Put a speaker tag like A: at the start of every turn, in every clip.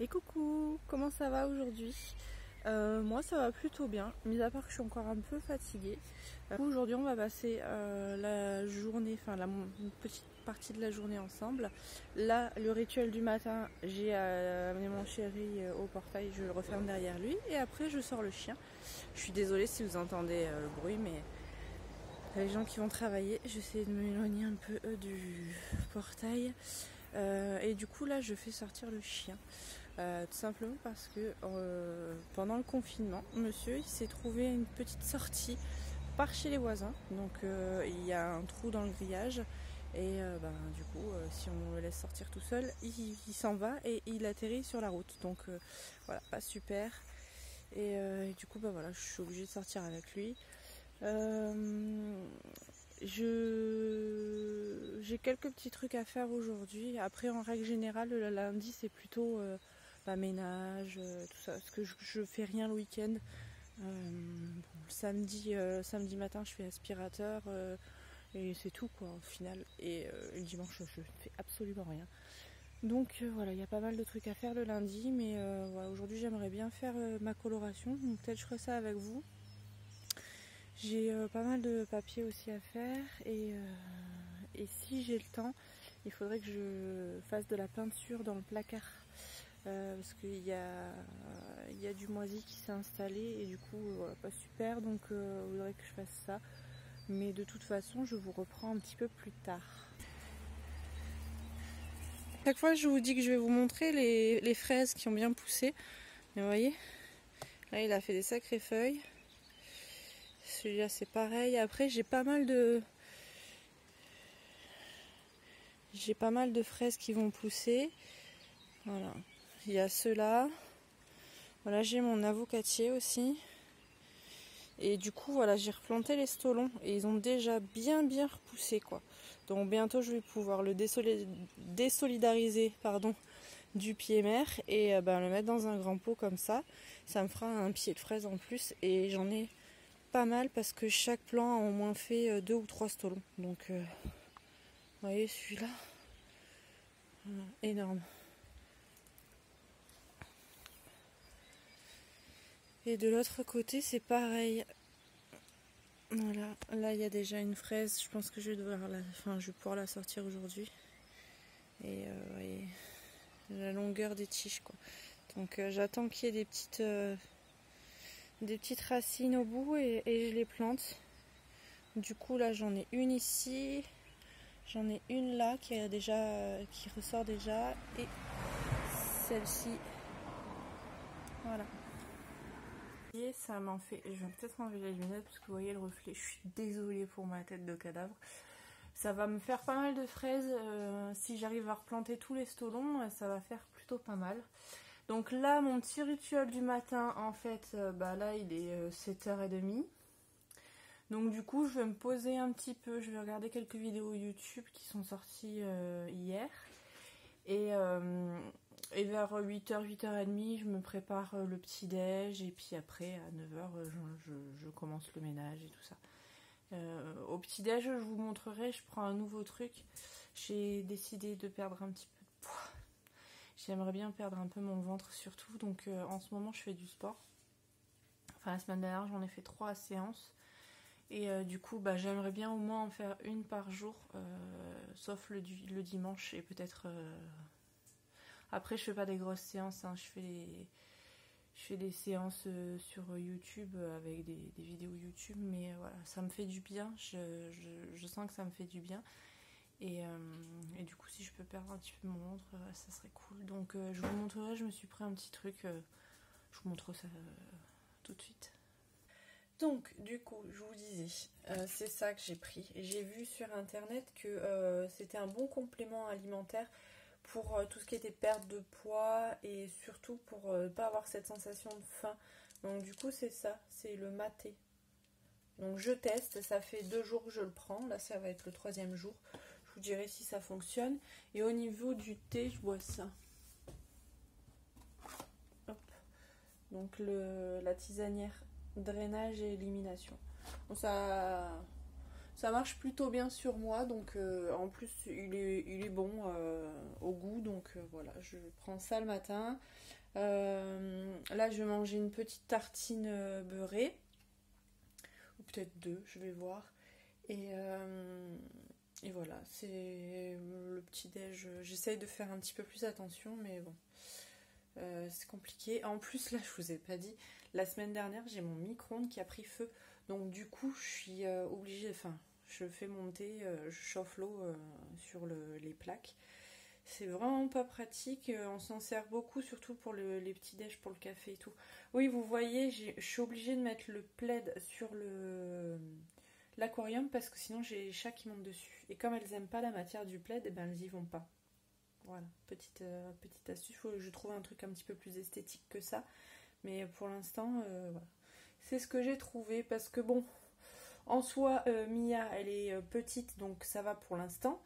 A: Et coucou, comment ça va aujourd'hui? Moi ça va plutôt bien, mis à part que je suis encore un peu fatiguée. Aujourd'hui on va passer la journée, une petite partie de la journée ensemble. Là le rituel du matin, j'ai amené mon chéri au portail, je le referme derrière lui et après je sors le chien. Je suis désolée si vous entendez le bruit, mais les gens qui vont travailler, j'essaie de m'éloigner un peu du portail. Et du coup là je fais sortir le chien. Tout simplement parce que pendant le confinement, monsieur il s'est trouvé une petite sortie par chez les voisins. Donc il y a un trou dans le grillage et du coup si on le laisse sortir tout seul, il s'en va et il atterrit sur la route. Donc voilà, pas super. Et du coup voilà, je suis obligée de sortir avec lui. J'ai quelques petits trucs à faire aujourd'hui. Après en règle générale le lundi c'est plutôt ménage, tout ça, parce que je fais rien le week-end. Samedi matin je fais aspirateur et c'est tout quoi au final. Et le dimanche je fais absolument rien. Donc voilà, il y a pas mal de trucs à faire le lundi, mais voilà, aujourd'hui j'aimerais bien faire ma coloration, donc peut-être je ferai ça avec vous. J'ai pas mal de papiers aussi à faire et si j'ai le temps, il faudrait que je fasse de la peinture dans le placard. Parce qu'il y a du moisi qui s'est installé et du coup pas super, donc il faudrait que je fasse ça, mais de toute façon je vous reprends un petit peu plus tard. Chaque fois je vous dis que je vais vous montrer les fraises qui ont bien poussé, mais vous voyez là il a fait des sacrées feuilles. Celui-là c'est pareil. Après j'ai pas mal de fraises qui vont pousser. Voilà, il y a ceux-là. Voilà, j'ai mon avocatier aussi. Et du coup, voilà, j'ai replanté les stolons et ils ont déjà bien repoussé quoi. Donc bientôt, je vais pouvoir le désolidariser du pied mère et le mettre dans un grand pot comme ça. Ça me fera un pied de fraise en plus et j'en ai pas mal parce que chaque plant a au moins fait 2 ou 3 stolons. Donc, vous voyez celui-là, énorme. Et de l'autre côté, c'est pareil. Voilà, là il y a déjà une fraise. Je pense que je vais pouvoir la sortir aujourd'hui. Et vous voyez la longueur des tiges quoi. Donc j'attends qu'il y ait des petites racines au bout et je les plante. Du coup là j'en ai une ici, j'en ai une là qui ressort déjà et celle-ci. Voilà. Et ça m'en fait. Je vais peut-être enlever les lunettes parce que vous voyez le reflet. Je suis désolée pour ma tête de cadavre. Ça va me faire pas mal de fraises. Si j'arrive à replanter tous les stolons, ça va faire plutôt pas mal. Donc là, mon petit rituel du matin, en fait, là il est 7h30. Donc du coup, je vais me poser un petit peu. Je vais regarder quelques vidéos YouTube qui sont sorties hier. Et vers 8h, 8h30, je me prépare le petit déj. Et puis après, à 9h, je commence le ménage et tout ça. Au petit déj, je vous montrerai, je prends un nouveau truc. J'ai décidé de perdre un petit peu de poids. J'aimerais bien perdre un peu mon ventre surtout. Donc en ce moment, je fais du sport. Enfin, la semaine dernière, j'en ai fait 3 séances. Et du coup, j'aimerais bien au moins en faire une par jour, sauf le dimanche et peut-être... Après, je fais pas des grosses séances, hein. Je fais des séances sur YouTube avec des vidéos YouTube, mais voilà, ça me fait du bien. Je sens que ça me fait du bien. Et du coup, si je peux perdre un petit peu mon ventre, ça serait cool. Donc, je vous montrerai, je me suis pris un petit truc. Je vous montre ça tout de suite. Donc du coup je vous disais, c'est ça que j'ai pris. J'ai vu sur internet que c'était un bon complément alimentaire pour tout ce qui était perte de poids et surtout pour pas avoir cette sensation de faim. Donc du coup c'est ça, c'est le maté. Donc je teste, ça fait 2 jours que je le prends, là ça va être le 3e jour. Je vous dirai si ça fonctionne. Et au niveau du thé, je bois ça. Hop. Donc la tisanière drainage et élimination. Bon, ça Ça marche plutôt bien sur moi, donc en plus il est bon au goût, donc voilà, je prends ça le matin. Là je vais manger une petite tartine beurrée, ou peut-être deux, je vais voir. Et, et voilà, c'est le petit-déj. J'essaye de faire un petit peu plus attention, mais bon, c'est compliqué. En plus, là, je vous ai pas dit, la semaine dernière, j'ai mon micro-ondes qui a pris feu. Donc, du coup, je suis obligée, enfin, je fais monter, je chauffe l'eau sur les plaques. C'est vraiment pas pratique. On s'en sert beaucoup, surtout pour les petits-déj, pour le café et tout. Oui, vous voyez, je suis obligée de mettre le plaid sur l'aquarium parce que sinon j'ai les chats qui montent dessus. Et comme elles aiment pas la matière du plaid, et ben elles y vont pas. Voilà, petite astuce. Faut que je trouve un truc un petit peu plus esthétique que ça. Mais pour l'instant, voilà. C'est ce que j'ai trouvé parce que bon, en soi, Mia, elle est petite donc ça va pour l'instant.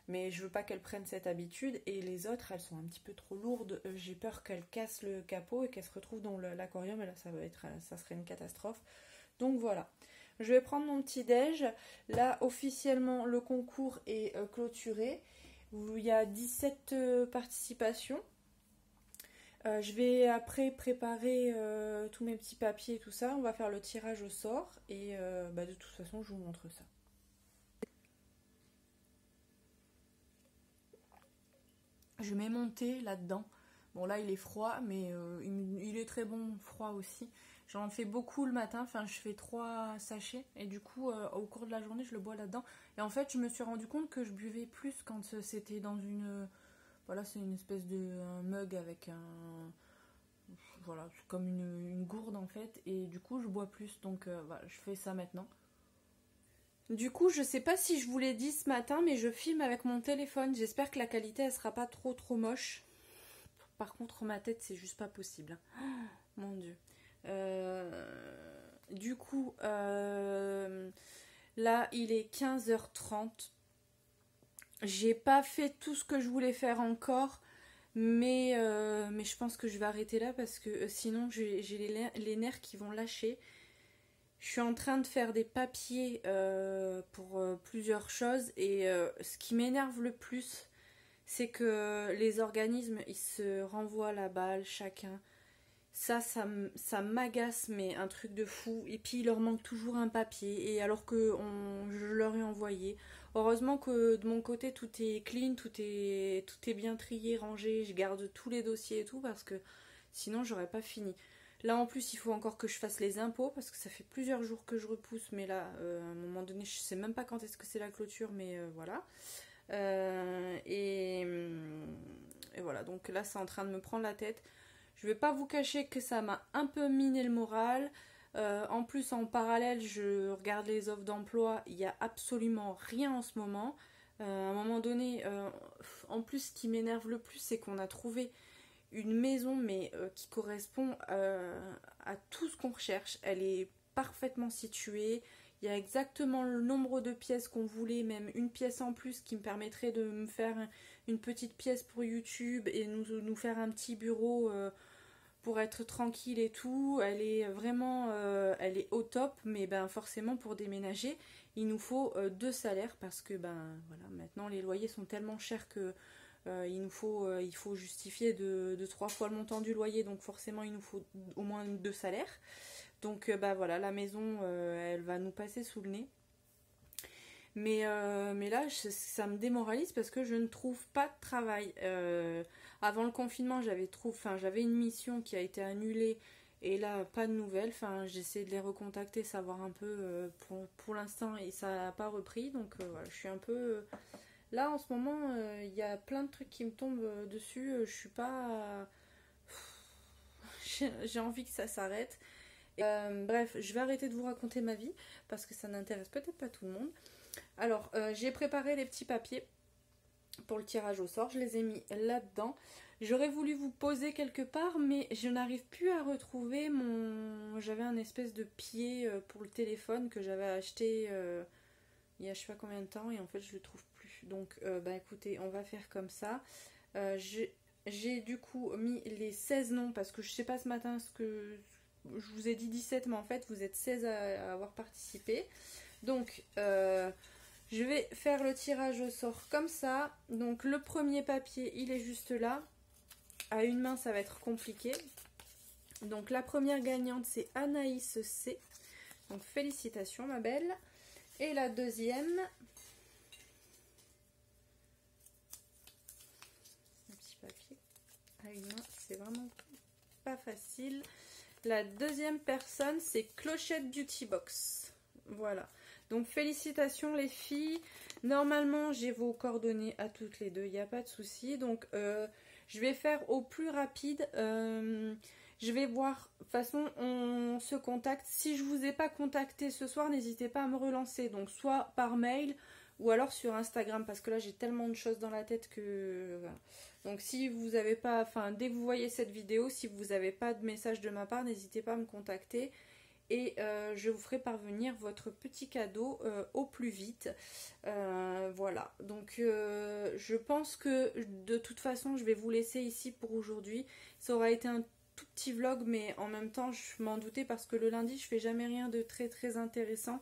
A: Mais je veux pas qu'elle prenne cette habitude. Et les autres, elles sont un petit peu trop lourdes. J'ai peur qu'elles cassent le capot et qu'elles se retrouvent dans l'aquarium. Et là, ça serait une catastrophe. Donc voilà. Je vais prendre mon petit déj. Là, officiellement, le concours est clôturé. Il y a 17 participations. Je vais après préparer tous mes petits papiers et tout ça. On va faire le tirage au sort. Et de toute façon, je vous montre ça. Je mets mon thé là-dedans. Bon, là, il est froid, mais il est très bon froid aussi. J'en fais beaucoup le matin, enfin je fais 3 sachets et du coup au cours de la journée je le bois là-dedans. Et en fait je me suis rendu compte que je buvais plus quand c'était dans une... Voilà, c'est une espèce de un mug avec un... Voilà, comme une gourde en fait. Et du coup je bois plus, donc voilà, je fais ça maintenant. Du coup je sais pas si je vous l'ai dit ce matin, mais je filme avec mon téléphone. J'espère que la qualité elle sera pas trop moche. Par contre ma tête c'est juste pas possible. Oh, mon dieu. Du coup, là il est 15h30. J'ai pas fait tout ce que je voulais faire encore, mais je pense que je vais arrêter là parce que sinon j'ai les nerfs qui vont lâcher. Je suis en train de faire des papiers pour plusieurs choses et ce qui m'énerve le plus, c'est que les organismes ils se renvoient la balle chacun. Ça m'agace, mais un truc de fou. Et puis il leur manque toujours un papier. Et alors que je leur ai envoyé. Heureusement que de mon côté tout est clean, tout est bien trié, rangé. Je garde tous les dossiers et tout parce que sinon j'aurais pas fini. Là en plus il faut encore que je fasse les impôts parce que ça fait plusieurs jours que je repousse. Mais là à un moment donné je sais même pas quand est-ce que c'est la clôture, mais voilà. Et voilà, donc là c'est en train de me prendre la tête. Je vais pas vous cacher que ça m'a un peu miné le moral. En plus, en parallèle, je regarde les offres d'emploi. Il n'y a absolument rien en ce moment. À un moment donné, en plus, ce qui m'énerve le plus, c'est qu'on a trouvé une maison, mais qui correspond à tout ce qu'on recherche. Elle est parfaitement située. Il y a exactement le nombre de pièces qu'on voulait, même une pièce en plus qui me permettrait de me faire une petite pièce pour YouTube et nous faire un petit bureau pour être tranquille et tout. Elle est vraiment elle est au top, mais ben forcément pour déménager il nous faut 2 salaires parce que ben voilà, maintenant les loyers sont tellement chers que il faut justifier de 3 fois le montant du loyer, donc forcément il nous faut au moins 2 salaires. Donc bah voilà, la maison elle va nous passer sous le nez. Mais là, ça me démoralise parce que je ne trouve pas de travail. Avant le confinement, j'avais une mission qui a été annulée et là, pas de nouvelles. Enfin, j'essaie de les recontacter, savoir un peu pour l'instant et ça n'a pas repris. Donc voilà, je suis un peu... Là, en ce moment, il y a plein de trucs qui me tombent dessus. Je suis pas... J'ai envie que ça s'arrête. Bref, je vais arrêter de vous raconter ma vie parce que ça n'intéresse peut-être pas tout le monde. Alors, j'ai préparé les petits papiers pour le tirage au sort. Je les ai mis là-dedans. J'aurais voulu vous poser quelque part, mais je n'arrive plus à retrouver mon... J'avais un espèce de pied pour le téléphone que j'avais acheté il y a je sais pas combien de temps et en fait je le trouve plus. Donc, écoutez, on va faire comme ça. J'ai du coup mis les 16 noms parce que je sais pas ce matin ce que... Je vous ai dit 17, mais en fait vous êtes 16 à avoir participé. Donc je vais faire le tirage au sort comme ça. Donc le premier papier il est juste là. À une main ça va être compliqué. Donc la première gagnante c'est Anaïs C. Donc félicitations ma belle. Et la deuxième, un petit papier à une main, c'est vraiment pas facile. La deuxième personne c'est Clochette Beauty Box. Voilà. Donc félicitations les filles. Normalement j'ai vos coordonnées à toutes les deux, il n'y a pas de souci. Donc je vais faire au plus rapide. Je vais voir, de toute façon on se contacte. Si je ne vous ai pas contacté ce soir, n'hésitez pas à me relancer. Donc soit par mail ou alors sur Instagram. Parce que là j'ai tellement de choses dans la tête que... Voilà. Donc si vous n'avez pas, enfin dès que vous voyez cette vidéo, si vous n'avez pas de message de ma part, n'hésitez pas à me contacter. Et je vous ferai parvenir votre petit cadeau au plus vite. Voilà, donc je pense que de toute façon je vais vous laisser ici pour aujourd'hui. Ça aura été un tout petit vlog, mais en même temps je m'en doutais parce que le lundi je fais jamais rien de très très intéressant.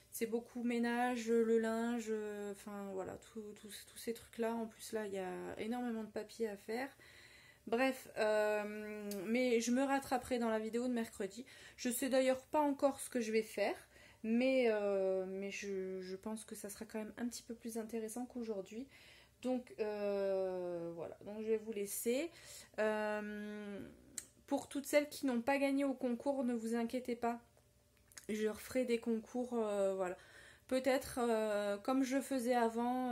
A: C'est beaucoup ménage, le linge, enfin voilà, tous ces trucs là. En plus là il y a énormément de papier à faire. Bref, mais je me rattraperai dans la vidéo de mercredi. Je sais d'ailleurs pas encore ce que je vais faire, mais je pense que ça sera quand même un petit peu plus intéressant qu'aujourd'hui. Donc voilà, donc je vais vous laisser. Pour toutes celles qui n'ont pas gagné au concours, ne vous inquiétez pas. Je referai des concours, voilà. Peut-être comme je faisais avant...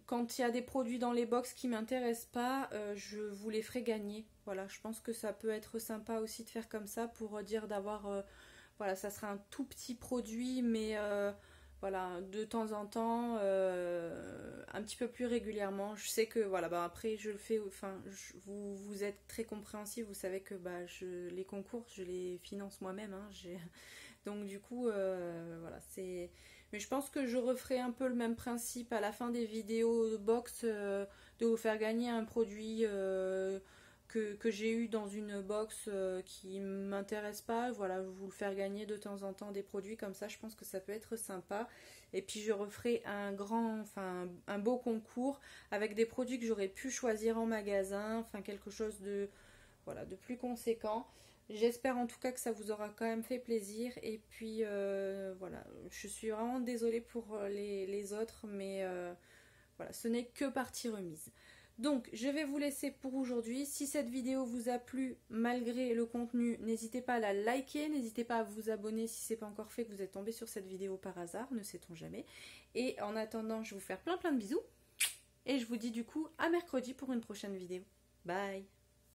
A: quand il y a des produits dans les box qui m'intéressent pas, je vous les ferai gagner. Voilà, je pense que ça peut être sympa aussi de faire comme ça pour dire d'avoir, voilà, ça sera un tout petit produit, mais voilà, de temps en temps, un petit peu plus régulièrement. Je sais que voilà, bah après je le fais, enfin, vous êtes très compréhensif, vous savez que bah les concours, je les finance moi-même, hein, donc du coup, voilà, c'est... Mais je pense que je referai un peu le même principe à la fin des vidéos box, de vous faire gagner un produit que j'ai eu dans une box qui m'intéresse pas. Voilà, vous le faire gagner de temps en temps des produits comme ça, je pense que ça peut être sympa. Et puis je referai un beau concours avec des produits que j'aurais pu choisir en magasin, enfin quelque chose de, voilà, de plus conséquent. J'espère en tout cas que ça vous aura quand même fait plaisir. Et puis voilà, je suis vraiment désolée pour les autres, mais voilà, ce n'est que partie remise. Donc je vais vous laisser pour aujourd'hui. Si cette vidéo vous a plu malgré le contenu, n'hésitez pas à la liker, n'hésitez pas à vous abonner si ce n'est pas encore fait, que vous êtes tombé sur cette vidéo par hasard, ne sait-on jamais. Et en attendant, je vais vous faire plein de bisous. Et je vous dis du coup à mercredi pour une prochaine vidéo. Bye!